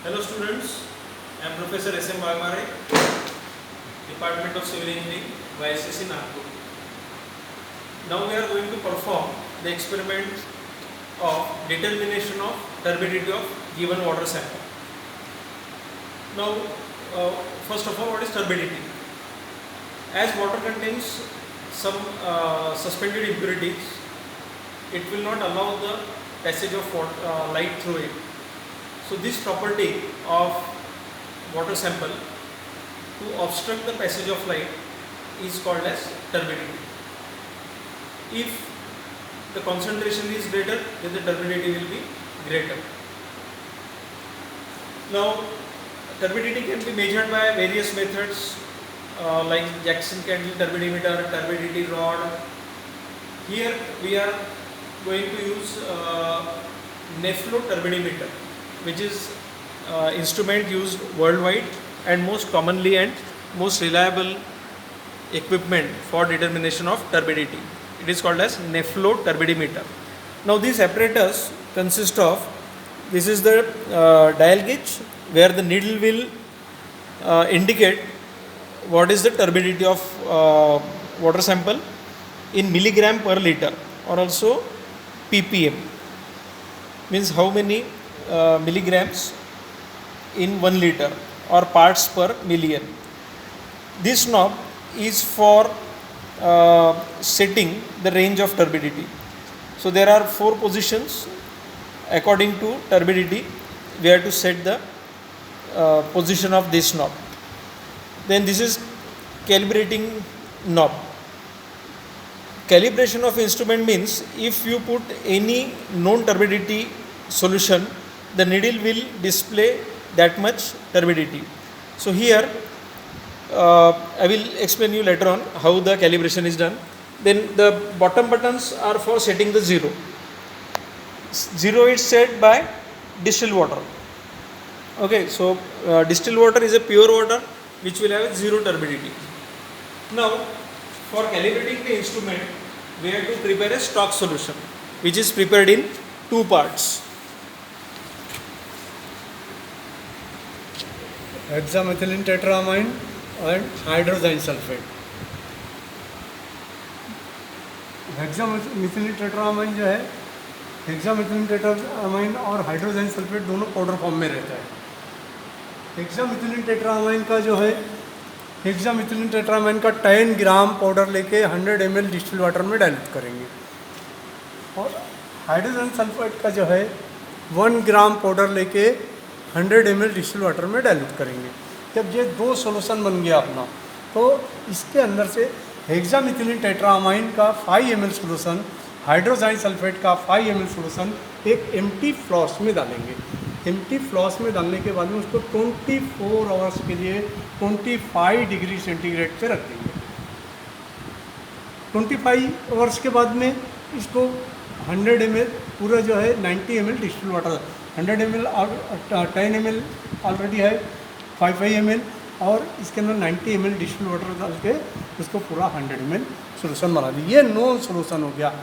Hello students, I am Professor S.M. Bagmare, Department of Civil Engineering, YSSC Nagpur. Now we are going to perform the experiment of determination of turbidity of given water sample. Now, first of all, what is turbidity? As water contains some suspended impurities, it will not allow the passage of light through it. So this property of water sample to obstruct the passage of light is called as turbidity. If the concentration is greater, then the turbidity will be greater. Now, turbidity can be measured by various methods like Jackson candle turbidimeter, turbidity rod. Here we are going to use NEFLO turbidimeter, which is instrument used worldwide and most commonly and most reliable equipment for determination of turbidity. It is called as NEFLO turbidimeter. Now this apparatus consists of, this is the dial gauge where the needle will indicate what is the turbidity of water sample in milligram per liter, or also ppm, means how many milligrams in 1 liter or parts per million. This knob is for setting the range of turbidity. So there are 4 positions according to turbidity. We have to set the position of this knob. Then this is calibrating knob. Calibration of instrument means if you put any known turbidity solution, the needle will display that much turbidity. So here I will explain you later on how the calibration is done. Then the bottom buttons are for setting the zero. Zero is set by distilled water. Okay, so distilled water is a pure water which will have zero turbidity. Now, for calibrating the instrument, we have to prepare a stock solution which is prepared in 2 parts. Hexamethylene tetramine and hydrogen sulfate. Hexamethylene tetramine जो है, hexamethylene tetramine और hydrogen sulphate दोनों powder form में रहता है. Hexamethylene टेट्रामाइन का जो है, हेक्सामेथिलीन टेट्रामाइन का 10 ग्राम पाउडर लेके 100 ml डिस्टिल वाटर में डाइल्यूट करेंगे, और हाइड्रोजन सल्फेट का जो है 1 ग्राम पाउडर लेके 100 ml डिस्टिल वाटर में डाइल्यूट करेंगे. जब ये 2 सोल्यूशन बन गया अपना, तो इसके अंदर से हेक्सामेथिलीन टेट्रामाइन का 5 ml सोल्यूशन, हाइड्रोजन सल्फेट का 5 ml सोल्यूशन एक एम्प्टी फ्लास्क में डालेंगे. एम्प्टी फ्लास्क में डालने के बाद में उसको 24 आवर्स के लिए 25 डिग्री सेंटीग्रेड पे रख देंगे. 25 आवर्स के बाद में इसको 100 ml पूरा जो है 90 ml डिस्टिल वाटर, 100 ml और 10 ml ऑलरेडी है, 5 ml, और इसके अंदर 90 ml डिस्टिल वाटर डाल के उसको पूरा 100 ml सोल्यूशन बना दी. ये नॉन सोल्यूशन हो गया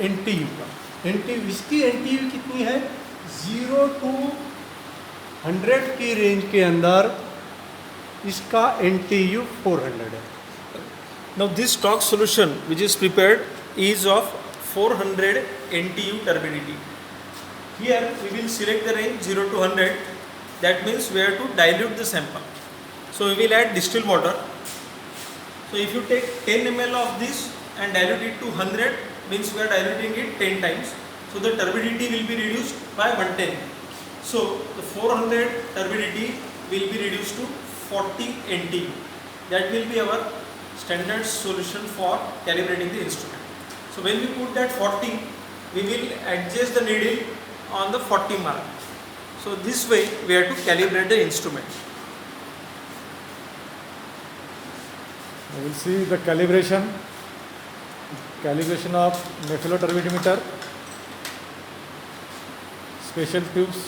NTU का. NTU, इसकी NTU कितनी है? 0 to 100 की रेंज के अंदर इसका NTU 400 है. Now this stock solution which is prepared is of 400 NTU turbidity. Here we will select the range 0 to 100. That means we have to dilute the sample. So we will add distilled water. So if you take 10 ml of this and dilute it to 100, means we are diluting it 10 times. So the turbidity will be reduced by 110. So the 400 turbidity will be reduced to 40 NTU. That will be our standard solution for calibrating the instrument. So when we put that 40, we will adjust the needle on the 40 mark. So this way we have to calibrate the instrument. We will see the calibration of NEFLO turbidimeter, special tubes,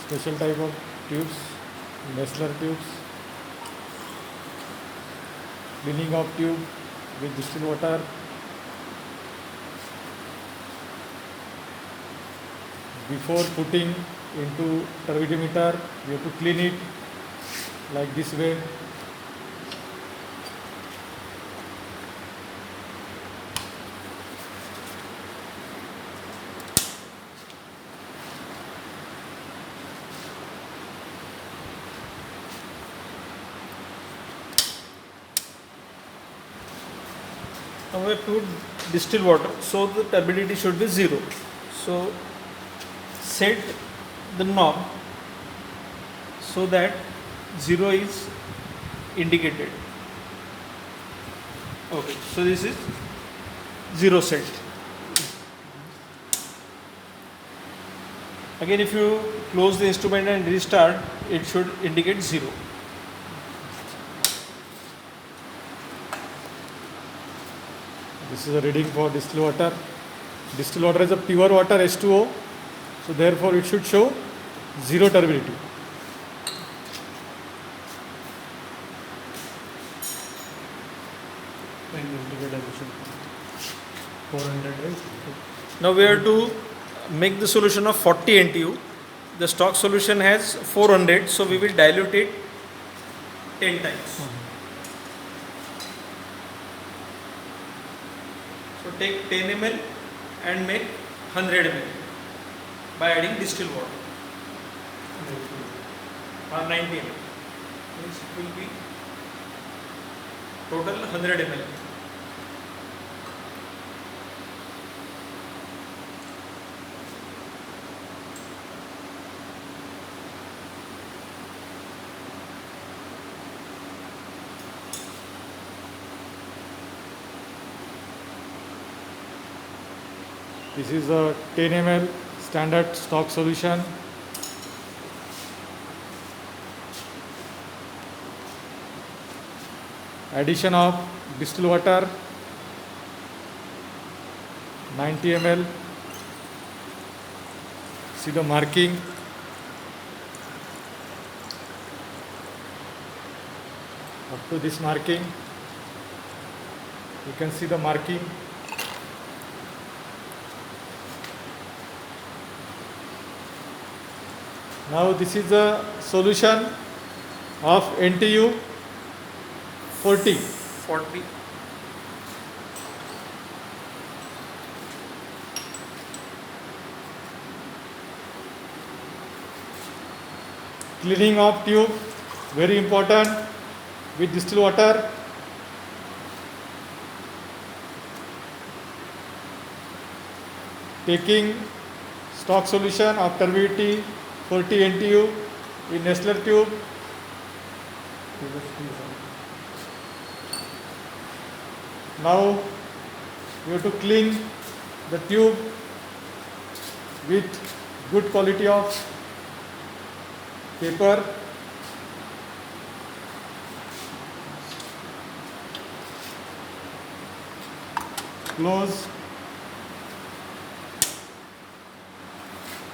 special type of tubes, Messler tubes, cleaning of tube with distilled water, before putting into turbidimeter, we have to clean it like this way. Now we have put distilled water, so the turbidity should be 0. So set the knob so that 0 is indicated. Okay, so this is 0 set. Again, if you close the instrument and restart, it should indicate 0. This is a reading for distilled water. Distilled water is a pure water, H2O, so therefore it should show 0 turbidity. And indicate emission 400, right? Now we have to make the solution of 40 NTU. The stock solution has 400, so we will dilute it 10 times. So take 10 ml and make 100 ml by adding distilled water or 90 ml. Means it will be total 100 ml. This is a 10 ml standard stock solution. Addition of distilled water 90 ml. See the marking. Up to this marking, you can see the marking. Now this is the solution of NTU 40. 40. Cleaning of tube, very important with distilled water. Taking stock solution of turbidity 40 NTU in Nestler tube. Now you have to clean the tube with good quality of paper. Close.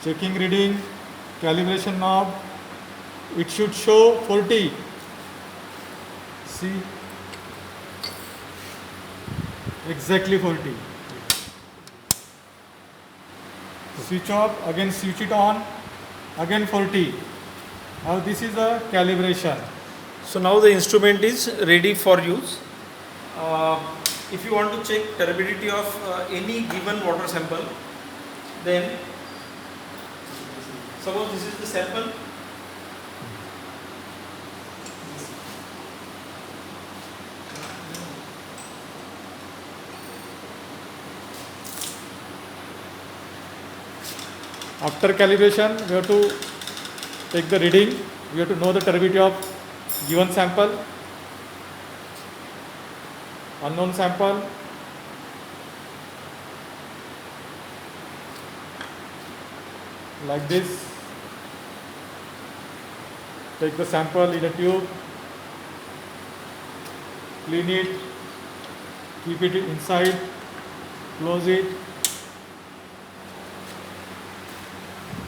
Checking reading, calibration knob, it should show 40. See, exactly 40. Switch off, again switch it on, again 40. Now this is a calibration. So now the instrument is ready for use. If you want to check turbidity of any given water sample, then suppose this is the sample. After calibration, we have to take the reading. We have to know the turbidity of given sample, unknown sample. Like this. Take the sample in a tube, clean it, keep it inside, close it.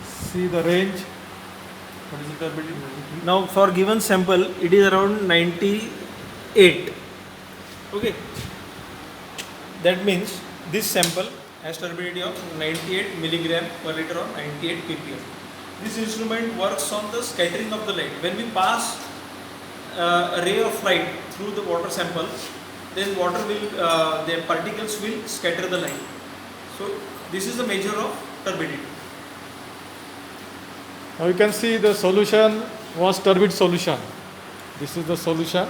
See the range. What is the turbidity? Now for given sample, it is around 98. Okay. That means this sample has turbidity of 98 milligram per liter or 98 ppm. This instrument works on the scattering of the light. When we pass a ray of light through the water sample, then the particles will scatter the light. So this is the measure of turbidity. Now you can see the solution was turbid solution. This is the solution.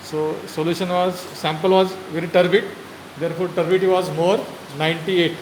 So sample was very turbid, therefore turbidity was more, 98.